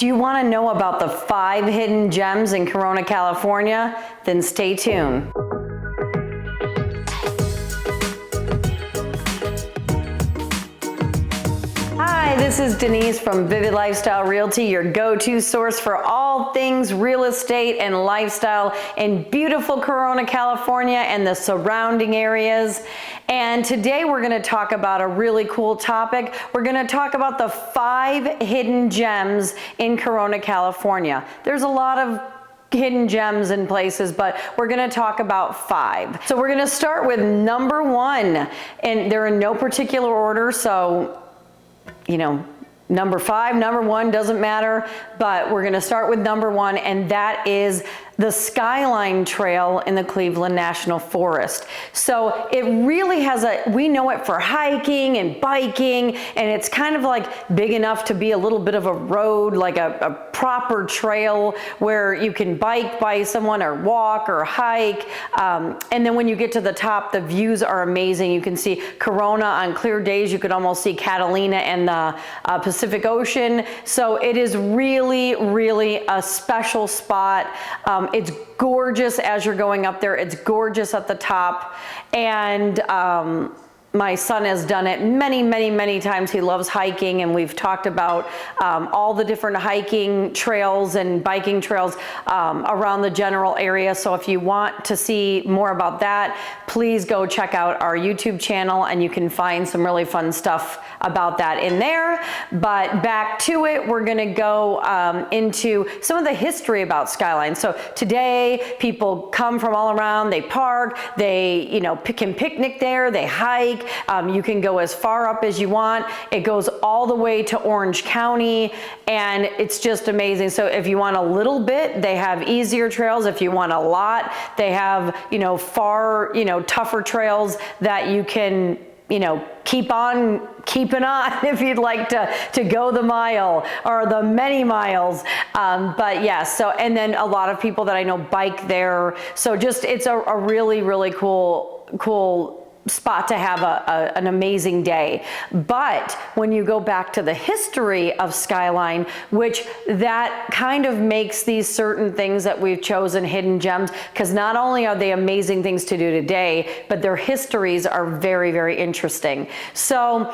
Do you want to know about the 5 hidden gems in Corona, California? Then stay tuned. Hi, this is Denise from Vivid Lifestyle Realty, your go-to source for all things real estate and lifestyle in beautiful Corona, California and the surrounding areas. And today we're going to talk about a really cool topic. We're going to talk about the 5 hidden gems in Corona, California. There's a lot of hidden gems in places, but we're going to talk about 5. So we're going to start with number 1, and they're in no particular order, so you know, number 5, number 1, doesn't matter, but we're gonna start with number 1, and that is the Skyline Trail in the Cleveland National Forest. So it really has we know it for hiking and biking, and it's kind of like big enough to be a little bit of a road, like a proper trail where you can bike by someone or walk or hike. And then when you get to the top, the views are amazing. You can see Corona on clear days. You could almost see Catalina and the Pacific Ocean. So it is really, really a special spot. It's gorgeous as you're going up there. It's gorgeous at the top. And my son has done it many, many, many times. He loves hiking, and we've talked about all the different hiking trails and biking trails around the general area. So if you want to see more about that, please go check out our YouTube channel, and you can find some really fun stuff about that in there. But back to it, we're gonna go into some of the history about Skyline. So today, people come from all around, they park, they can picnic there, they hike. You can go as far up as you want. It goes all the way to Orange County, and it's just amazing. So if you want a little bit, they have easier trails. If you want a lot, they have, far, tougher trails that you can, keep on keeping on if you'd like to go the mile or the many miles. But yeah, so, and then a lot of people that I know bike there. So just, it's a really, really cool spot to have an amazing day. But when you go back to the history of Skyline, which that kind of makes these certain things that we've chosen hidden gems, because not only are they amazing things to do today, but their histories are very, very interesting. So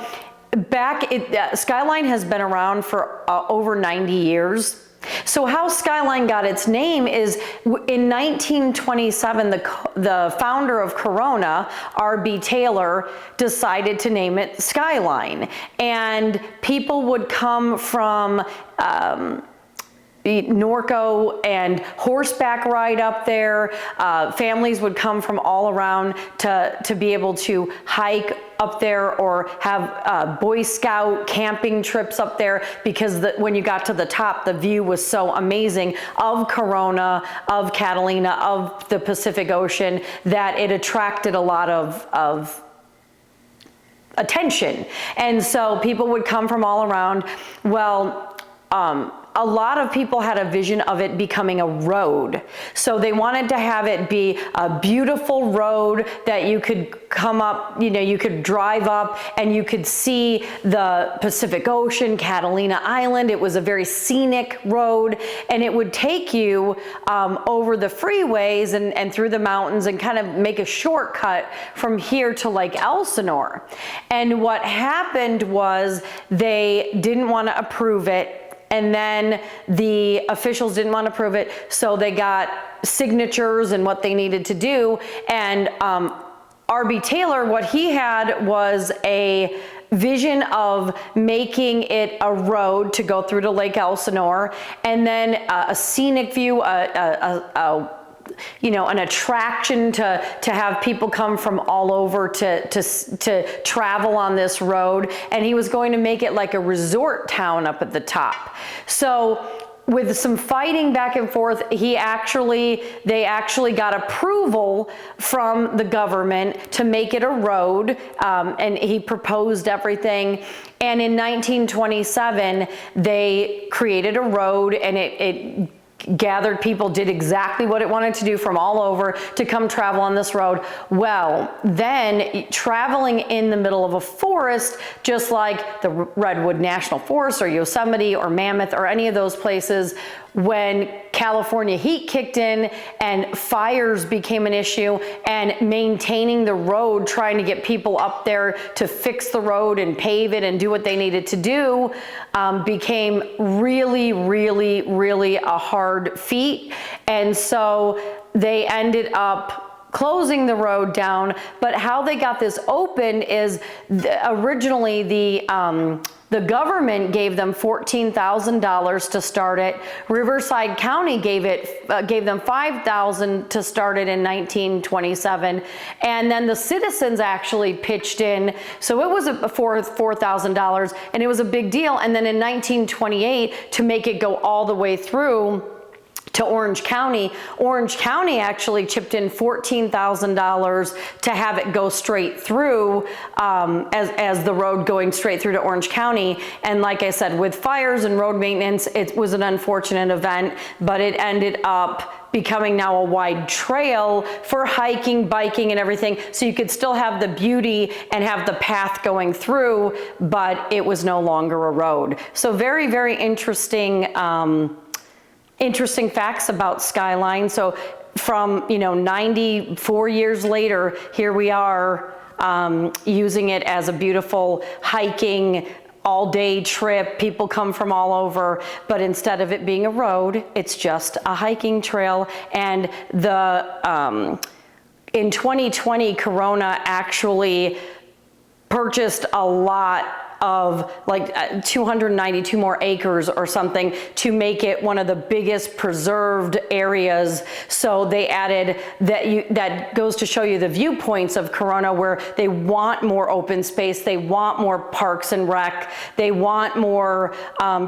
Skyline has been around for over 90 years. So how Skyline got its name is in 1927, the founder of Corona, R.B. Taylor, decided to name it Skyline. And people would come from Norco and horseback ride up there. Families would come from all around to be able to hike up there or have Boy Scout camping trips up there, because when you got to the top, the view was so amazing of Corona, of Catalina, of the Pacific Ocean, that it attracted a lot of attention. And so people would come from all around. Well, a lot of people had a vision of it becoming a road. So they wanted to have it be a beautiful road that you could come up, you could drive up and you could see the Pacific Ocean, Catalina Island. It was a very scenic road, and it would take you over the freeways and through the mountains and kind of make a shortcut from here to Lake Elsinore. And what happened was they didn't want to approve it. And then the officials didn't want to approve it, so they got signatures and what they needed to do. And R.B. Taylor, what he had was a vision of making it a road to go through to Lake Elsinore, and then a scenic view, an attraction to have people come from all over to travel on this road. And he was going to make it like a resort town up at the top. So with some fighting back and forth, they actually got approval from the government to make it a road, and he proposed everything. And in 1927, they created a road, and it gathered people, did exactly what it wanted to do from all over to come travel on this road. Well, then traveling in the middle of a forest, just like the Redwood National Forest or Yosemite or Mammoth or any of those places, when California heat kicked in and fires became an issue, and maintaining the road, trying to get people up there to fix the road and pave it and do what they needed to do, became really, really, really a hard feat. And so they ended up closing the road down. But how they got this open is originally the government gave them $14,000 to start it. Riverside County gave them $5,000 to start it in 1927, and then the citizens actually pitched in. So it was for $4,000, and it was a big deal. And then in 1928, to make it go all the way through to Orange County actually chipped in $14,000 to have it go straight through, as the road going straight through to Orange County. And like I said, with fires and road maintenance, it was an unfortunate event, but it ended up becoming now a wide trail for hiking, biking, and everything. So you could still have the beauty and have the path going through, but it was no longer a road. So very, very interesting facts about Skyline. So from 94 years later, here we are using it as a beautiful hiking all-day trip. People come from all over, but instead of it being a road, it's just a hiking trail. And in 2020, Corona actually purchased a lot of like 292 more acres or something to make it one of the biggest preserved areas. So they added that goes to show you the viewpoints of Corona, where they want more open space, they want more parks and rec, they want more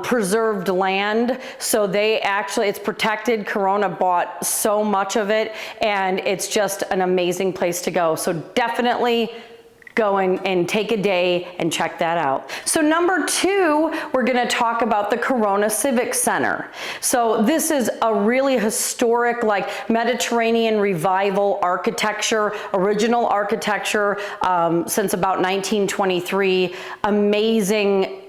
preserved land. So it's protected. Corona bought so much of it, and it's just an amazing place to go. So definitely go and take a day and check that out. So number 2, we're gonna talk about the Corona Civic Center. So this is a really historic, like Mediterranean revival architecture, original architecture since about 1923. Amazing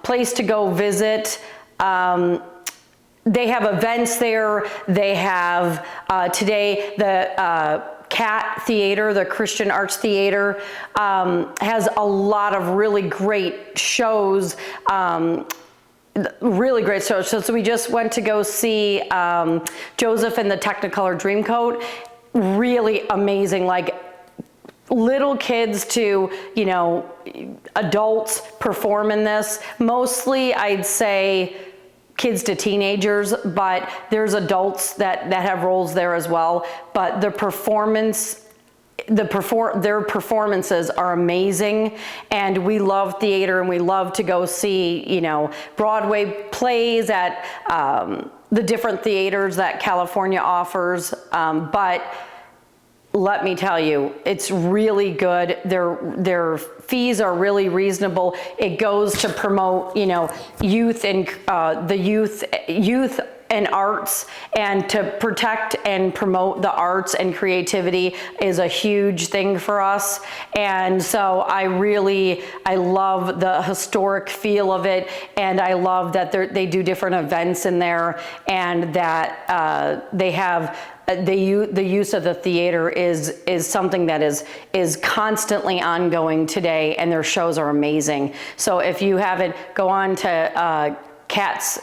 place to go visit. They have events there. They have today the CAT Theater, the Christian Arts Theater, has a lot of really great shows, really great shows. So we just went to go see Joseph and the Technicolor Dreamcoat. Really amazing, like little kids to, adults perform in this. Mostly, I'd say, kids to teenagers, but there's adults that have roles there as well. But their performances are amazing, and we love theater, and we love to go see, Broadway plays at the different theaters that California offers. But let me tell you, it's really good. Their fees are really reasonable. It goes to promote, youth and youth and arts, and to protect and promote the arts and creativity is a huge thing for us. And so I love the historic feel of it, and I love that they do different events in there, and that they have the use of the theater is something that is constantly ongoing today, and their shows are amazing. So if you haven't, go on to CAT's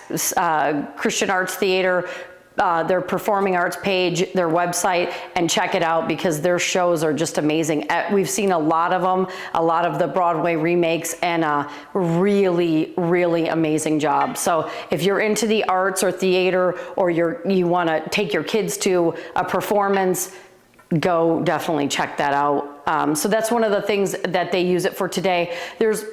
Christian Arts Theater, their performing arts page, their website, and check it out, because their shows are just amazing. We've seen a lot of them, a lot of the Broadway remakes, and a really, really amazing job. So if you're into the arts or theater, or you want to take your kids to a performance, go definitely check that out. So that's one of the things that they use it for today. There's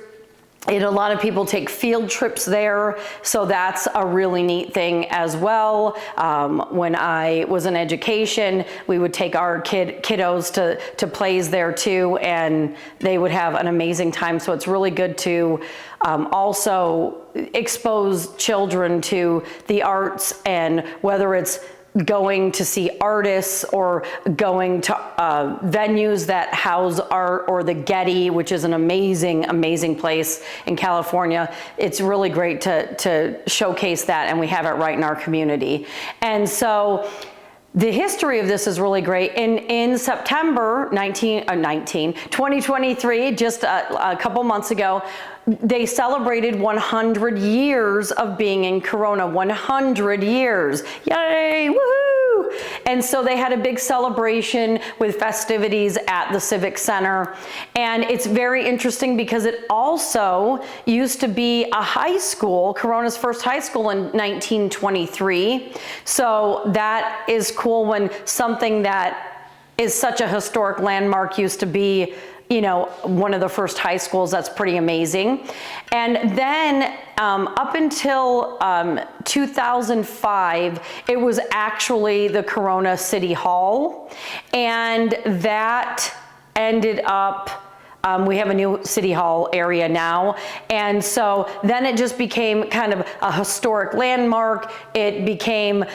A lot of people take field trips there, so that's a really neat thing as well. When I was in education, we would take our kiddos to plays there too, and they would have an amazing time. So it's really good to also expose children to the arts, and whether it's going to see artists or going to venues that house art, or the Getty, which is an amazing, amazing place in California. It's really great to showcase that, and we have it right in our community. And so the history of this is really great. In September 2023, just a couple months ago, they celebrated 100 years of being in Corona. 100 years. Yay! Woohoo! And so they had a big celebration with festivities at the Civic Center. And it's very interesting because it also used to be a high school, Corona's first high school in 1923. So that is cool when something that is such a historic landmark used to be, you know, one of the first high schools. That's pretty amazing. And then up until 2005, it was actually the Corona City Hall, and that ended up, we have a new City Hall area now. And so then it just became kind of a historic landmark. It became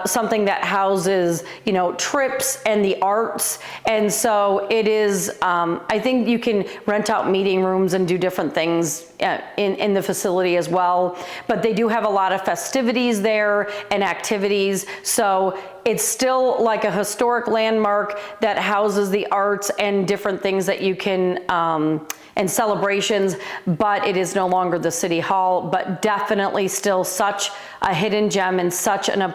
something that houses, you know, trips and the arts. And so it is, I think you can rent out meeting rooms and do different things in the facility as well. But they do have a lot of festivities there and activities. So it's still like a historic landmark that houses the arts and different things that you can, and celebrations, but it is no longer the City Hall, but definitely still such a hidden gem and such an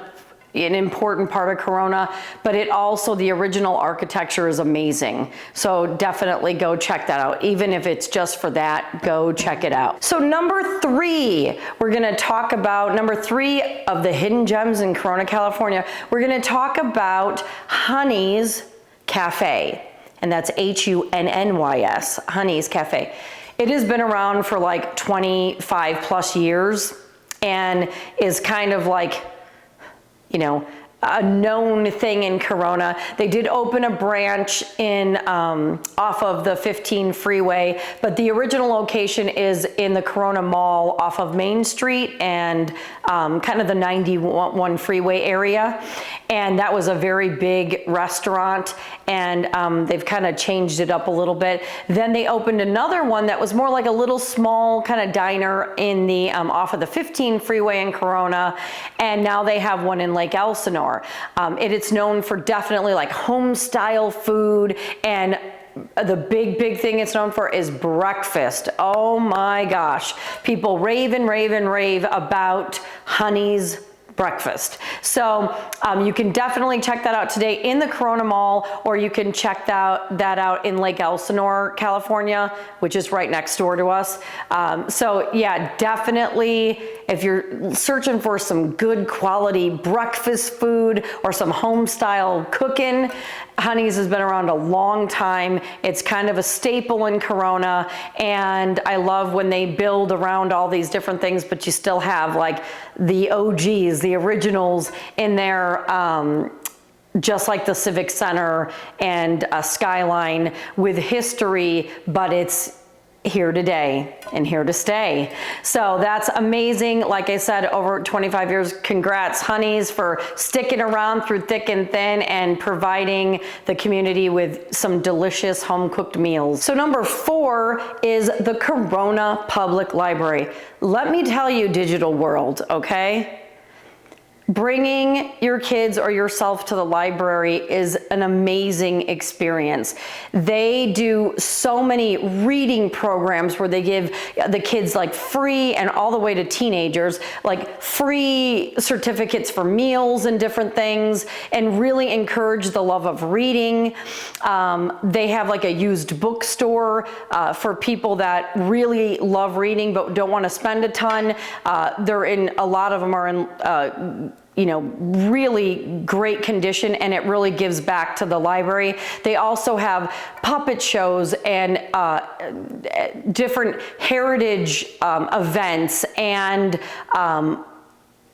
important part of Corona. But it also, the original architecture is amazing. So definitely go check that out. Even if it's just for that, go check it out. So number 3, we're gonna talk about, number 3 of the hidden gems in Corona, California, we're gonna talk about Honey's Cafe. And that's Hunnys, Honey's Cafe. It has been around for like 25 plus years and is kind of like, you know, a known thing in Corona. They did open a branch in off of the 15 freeway, but the original location is in the Corona Mall off of Main Street and kind of the 91 freeway area. And that was a very big restaurant, and they've kind of changed it up a little bit. Then they opened another one that was more like a little small kind of diner in the off of the 15 freeway in Corona, and now they have one in Lake Elsinore. It's known for definitely like home style food, and the big thing it's known for is breakfast. Oh my gosh, people rave and rave and rave about Honey's breakfast. So you can definitely check that out today in the Corona Mall, or you can check that out in Lake Elsinore, California, which is right next door to us. So yeah, definitely, if you're searching for some good quality breakfast food or some home style cooking, Honey's has been around a long time. It's kind of a staple in Corona, and I love when they build around all these different things, but you still have like the OGs, the originals in there, just like the Civic Center and Skyline with history, but it's here today and here to stay. So that's amazing. Like I said, over 25 years, congrats Honey's for sticking around through thick and thin and providing the community with some delicious home cooked meals. So number 4 is the Corona Public Library. Let me tell you, digital world, okay? Bringing your kids or yourself to the library is an amazing experience. They do so many reading programs where they give the kids like free, and all the way to teenagers, like free certificates for meals and different things, and really encourage the love of reading. They have like a used bookstore for people that really love reading but don't want to spend a ton. A lot of them are in really great condition, and it really gives back to the library. They also have puppet shows and different heritage events and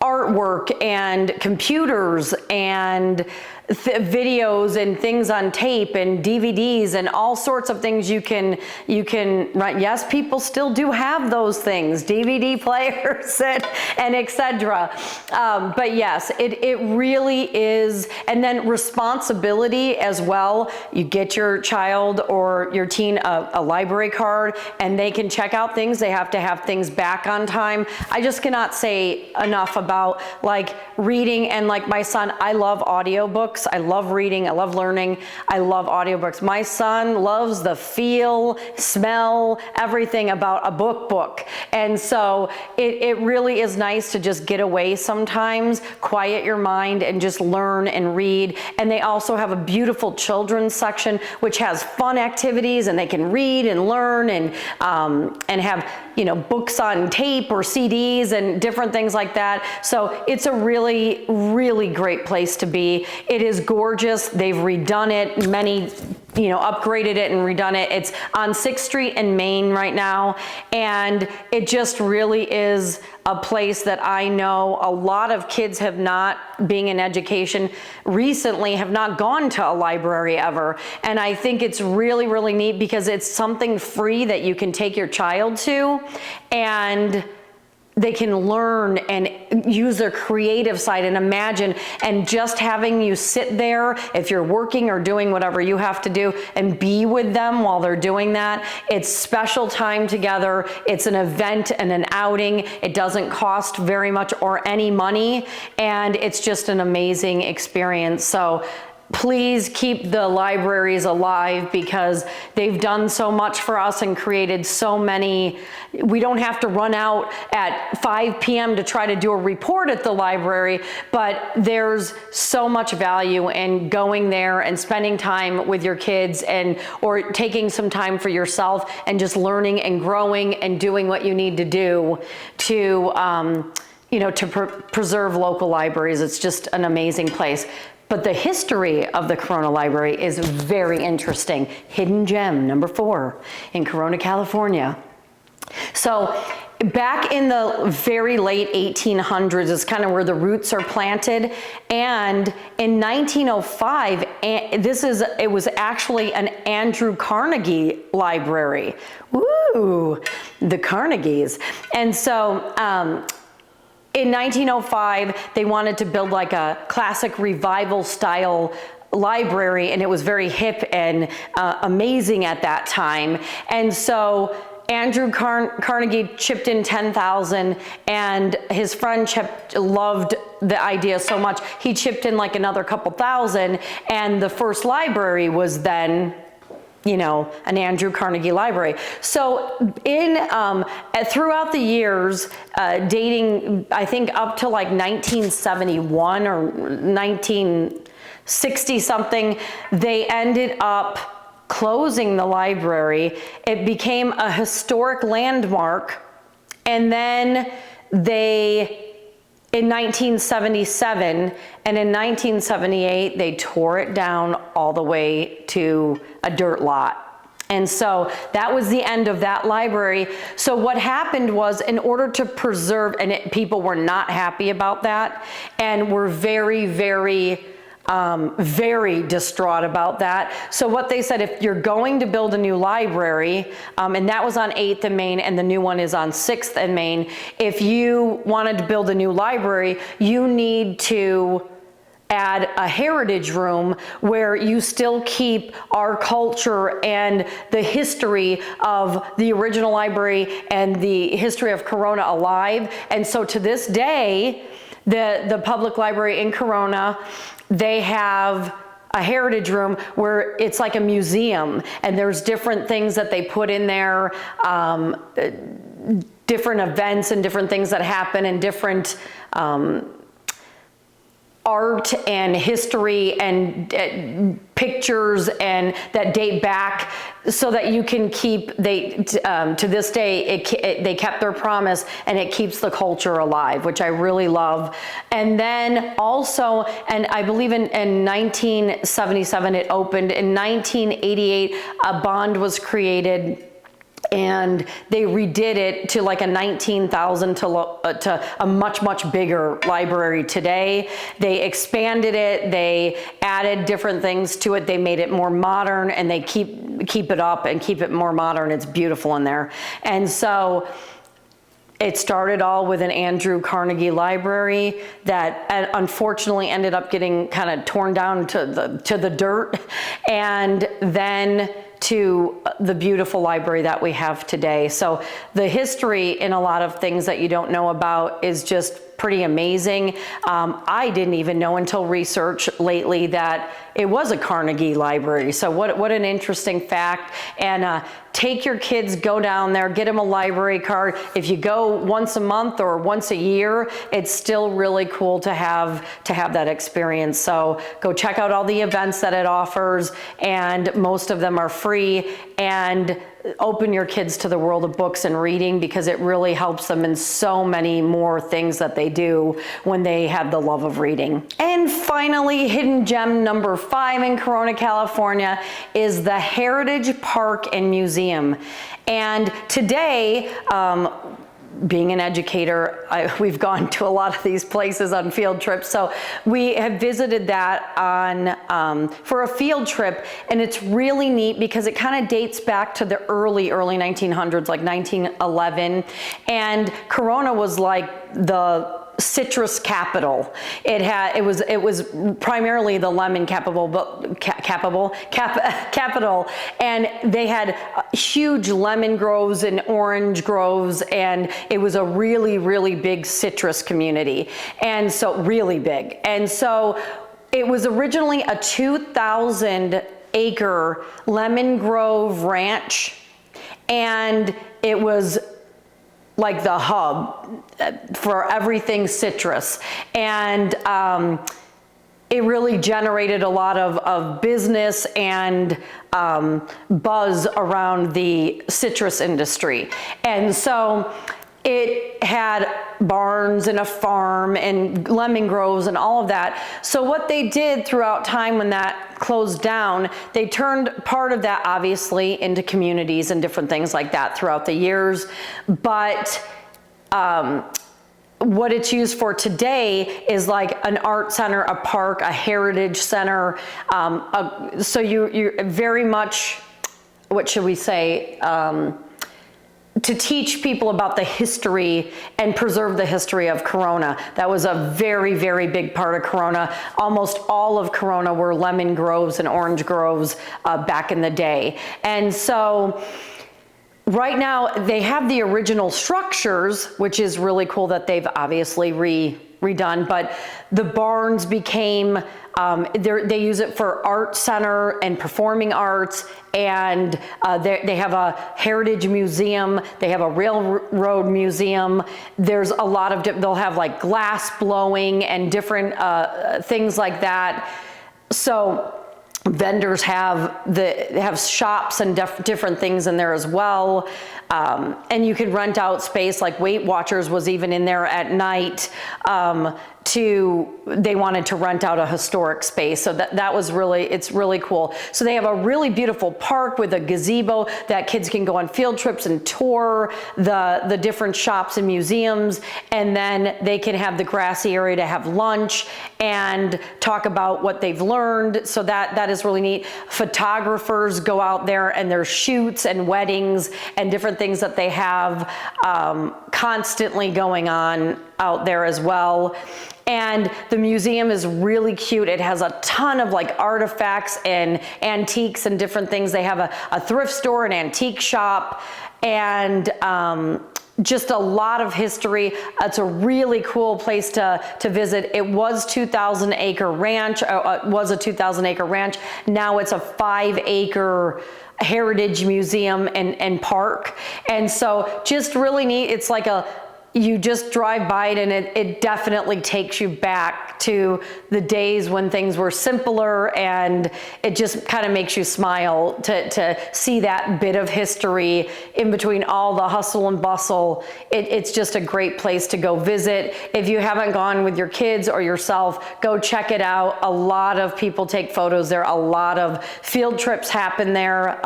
artwork and computers and videos and things on tape and DVDs and all sorts of things you can run. Yes, people still do have those things, DVD players and etc. But yes, it really is. And then responsibility as well. You get your child or your teen a library card, and they can check out things. They have to have things back on time. I just cannot say enough about like reading, and like my son, I love audiobooks. I love reading, I love learning, I love audiobooks. My son loves the feel, smell, everything about a book. And so it really is nice to just get away sometimes, quiet your mind, and just learn and read. And they also have a beautiful children's section, which has fun activities, and they can read and learn and have, books on tape or CDs and different things like that. So it's a really, really great place to be. It is gorgeous. They've redone it, many, upgraded it and redone it. It's on 6th Street in Maine right now. And it just really is a place that I know a lot of kids have not, being in education recently, have not gone to a library ever. And I think it's really, really neat because it's something free that you can take your child to, and they can learn and use their creative side and imagine, and just having you sit there if you're working or doing whatever you have to do and be with them while they're doing that. It's special time together. It's an event and an outing. It doesn't cost very much or any money, and it's just an amazing experience. So please keep the libraries alive because they've done so much for us and created so many. We don't have to run out at 5 p.m. to try to do a report at the library, but there's so much value in going there and spending time with your kids, or taking some time for yourself and just learning and growing and doing what you need to do to preserve local libraries. It's just an amazing place. But the history of the Corona Library is very interesting. Hidden gem number 4 in Corona, California. So back in the very late 1800s is kind of where the roots are planted. And in 1905, it was actually an Andrew Carnegie library. Woo, the Carnegies. And so, in 1905, they wanted to build like a classic revival style library, and it was very hip and amazing at that time. And so Andrew Carnegie chipped in $10,000, and his friend loved the idea so much, he chipped in like another couple thousand, and the first library was then an Andrew Carnegie library. So throughout the years, dating, I think up to like 1971 or 1960 something, they ended up closing the library. It became a historic landmark. And then in 1977 and in 1978, they tore it down all the way to a dirt lot. And so that was the end of that library. So what happened was, in order to preserve, and people were not happy about that, and were very, very distraught about that. So what they said, if you're going to build a new library, and that was on 8th and Main, and the new one is on 6th and Main, if you wanted to build a new library, you need to add a heritage room where you still keep our culture and the history of the original library and the history of Corona alive. And so to this day, the public library in Corona, they have a heritage room where it's like a museum, and there's different things that they put in there, different events and different things that happen, and different art and history and pictures and that date back so that you can keep, to this day, they kept their promise and it keeps the culture alive, which I really love. And then also, and I believe in 1977 it opened, in 1988 a bond was created, and they redid it to like a 19,000 to a much bigger library today. They expanded it, they added different things to it, they made it more modern, and they keep it up and keep it more modern. It's beautiful in there. And so it started all with an Andrew Carnegie library that unfortunately ended up getting kind of torn down to the dirt, and then to the beautiful library that we have today. So the history in a lot of things that you don't know about is just pretty amazing. I didn't even know until research lately that it was a Carnegie library. So what an interesting fact. And take your kids, go down there, get them a library card. If you go once a month or once a year, it's still really cool to have that experience. So go check out all the events that it offers, and most of them are free. And open your kids to the world of books and reading, because it really helps them in so many more things that they do when they have the love of reading. And finally, hidden gem number 5 in Corona, California is the Heritage Park and Museum. And today, being an educator, we've gone to a lot of these places on field trips. So we have visited that for a field trip, and it's really neat because it kind of dates back to the early 1900s, like 1911. And Corona was like the citrus capital. It was primarily the lemon capital, and they had huge lemon groves and orange groves, and it was a really big citrus community, and so really big. And so it was originally a 2,000-acre lemon grove ranch, and it was like the hub for everything citrus. And it really generated a lot of business and buzz around the citrus industry. And so it had barns and a farm and lemon groves and all of that. So what they did throughout time when that closed down, they turned part of that obviously into communities and different things like that throughout the years. But what it's used for today is like an art center, a park, a heritage center. So you're very much, what should we say, to teach people about the history and preserve the history of Corona. That was a very big part of Corona. Almost all of Corona were lemon groves and orange groves back in the day. And so right now they have the original structures, which is really cool that they've obviously redone, but the barns became, they use it for art center and performing arts, and they have a heritage museum, they have a railroad museum. There's a lot of, they'll have like glass blowing and different things like that. So vendors have shops and different things in there as well. And you can rent out space, like Weight Watchers was even in there at night. They wanted to rent out a historic space. So that was it's really cool. So they have a really beautiful park with a gazebo that kids can go on field trips and tour the different shops and museums. And then they can have the grassy area to have lunch and talk about what they've learned. So that is really neat. Photographers go out there, and there's shoots and weddings and different things that they have constantly going on out there as well. And the museum is really cute. It has a ton of like artifacts and antiques and different things. They have a thrift store, an antique shop, and just a lot of history. It's a really cool place to visit. It was 2,000-acre ranch. Was a 2,000-acre ranch. Now it's a 5-acre heritage museum and park. And so just really neat. It's like you just drive by it and it definitely takes you back to the days when things were simpler, and it just kind of makes you smile to see that bit of history in between all the hustle and bustle. It's just a great place to go visit. If you haven't gone with your kids or yourself, go check it out. A lot of people take photos there. A lot of field trips happen there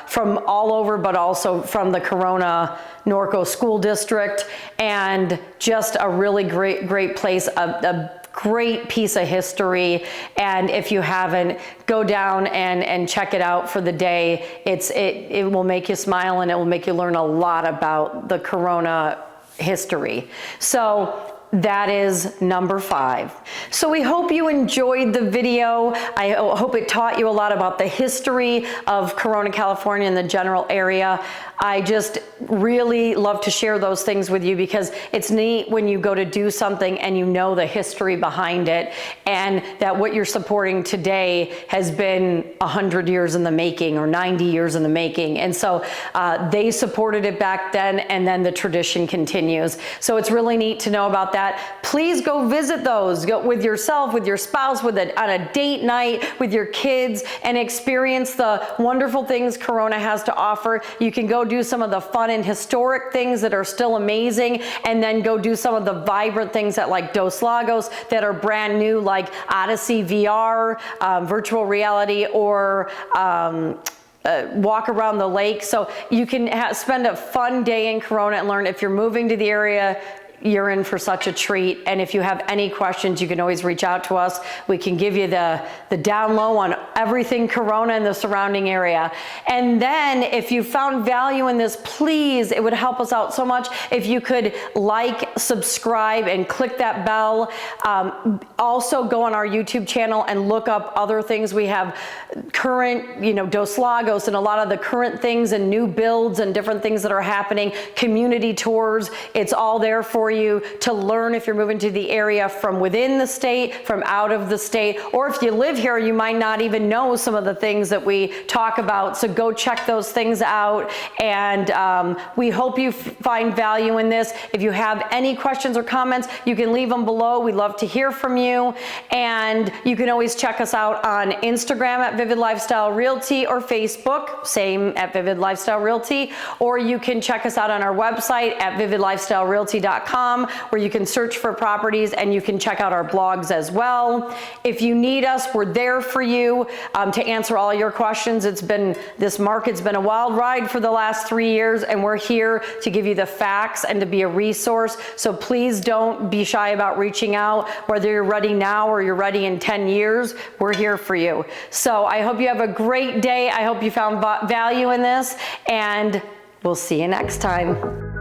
from all over, but also from the Corona Norco School District, and just a really great place, a great piece of history. And if you haven't, go down and check it out for the day. It will make you smile, and it will make you learn a lot about the Corona history. So that is number 5. So we hope you enjoyed the video. I hope it taught you a lot about the history of Corona, California and the general area. I just really love to share those things with you, because it's neat when you go to do something and you know the history behind it, and that what you're supporting today has been 100 years in the making or 90 years in the making. And so they supported it back then, and then the tradition continues. So it's really neat to know about that. Please go visit those. Go with yourself, with your spouse, on a date night with your kids, and experience the wonderful things Corona has to offer. You can go do some of the fun and historic things that are still amazing, and then go do some of the vibrant things that, like Dos Lagos, that are brand new, like Odyssey VR, virtual reality, or walk around the lake. So you can spend a fun day in Corona and learn. If you're moving to the area, you're in for such a treat. And if you have any questions, you can always reach out to us. We can give you the down low on everything Corona and the surrounding area. And then if you found value in this, please, it would help us out so much if you could like, subscribe, and click that bell. Also go on our YouTube channel and look up other things. We have current, Dos Lagos, and a lot of the current things and new builds and different things that are happening, community tours. It's all there for you to learn if you're moving to the area from within the state, from out of the state, or if you live here, you might not even know some of the things that we talk about. So go check those things out, and we hope you find value in this. If you have any questions or comments, you can leave them below. We'd love to hear from you, and you can always check us out on Instagram at Vivid Lifestyle Realty, or Facebook, same at Vivid Lifestyle Realty, or you can check us out on our website at vividlifestylerealty.com, where you can search for properties, and you can check out our blogs as well. If you need us, we're there for you to answer all your questions. This market's been a wild ride for the last 3 years, and we're here to give you the facts and to be a resource. So please don't be shy about reaching out. Whether you're ready now or you're ready in 10 years, we're here for you. So I hope you have a great day. I hope you found value in this, and we'll see you next time.